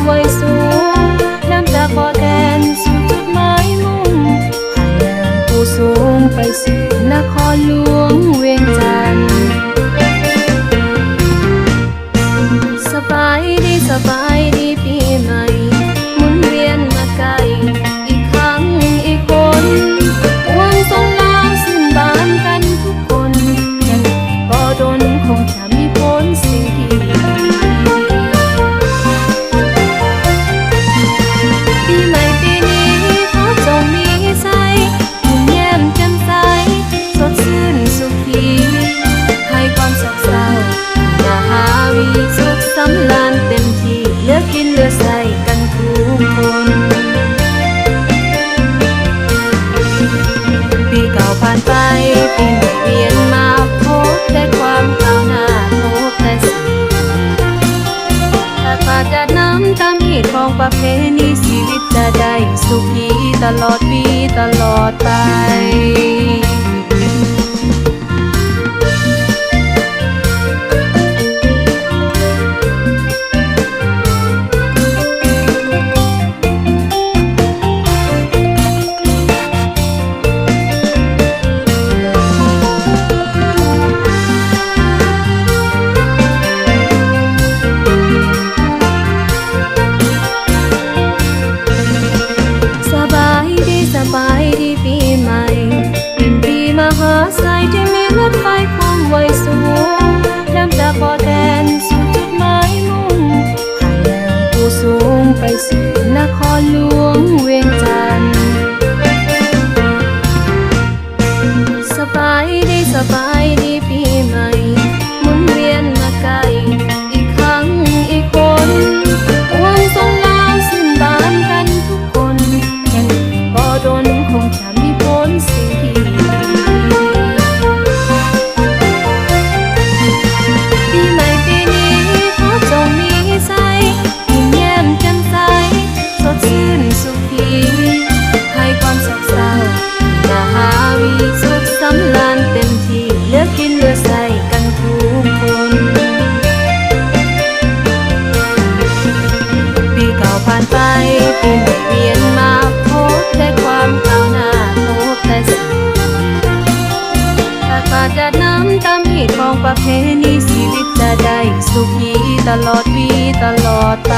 ไว้สูงน้ำตาขอแทนสู่จุดหมายมุ่งผ่านแดนผู้สูงไปสู่นครหลวงเวียงจันทร์สบายดีปีใหม่หมุนเวียนมาไกลอีกครั้งอีกคนหวังสงลางสิ้นบานกันทุกคนยังบ่โดนคงจะมีผลสิ่งที่ปีใหม่ปีนี้ขอจงมีใจยิ้มแย้มแจ่มใสสดชื่นสุขีให้ความโศกเศร้าอย่าหาวิสุขสำราญเต็มที่เหลือกินเหลือใส่กันทุกคนปีเก่าผ่านไปปีใหม่เวียนมาพบแต่ความก้าวหน้าพบแต่สิ่งถ้าขาดจะน้ำตามเหตุของประเพณีชีวิตจะได้สุขีตลอดปีตลอดไปสบายดีปีใหม่เป็นปีมหาไสที่มีรถไฟความไวสูงน้ำตาขอแทนสู่จุดหมายมุ่งผ่านแดนผู้สูงไปสู่นครหลวงเวียงจันทร์สบายดีปีใหม่หมุนเวียนมาไกลอีกครั้งอีกคนหวังสงลางสิ้นบานกันทุกคนยังบ่โดนคงจะมีผลสิ่งที่ปีใหม่ปีนี้ขอจงมีใจยิ้มแย้มแจ่มใสสดชื่นสุขีให้ความโศกเศร้าอย่าหาวิสุขสำราญเต็มที่เหลือกินเหลือใส่กันทุกคนปีเก่าผ่านไปปีใหม่เวียนมาพบแต่ความก้าวหน้าพบแต่สิ่งถ้าขาดจะน้ำตามเหตุของประเพณีชีวิตจะได้สุขีตลอดปีตลอดไป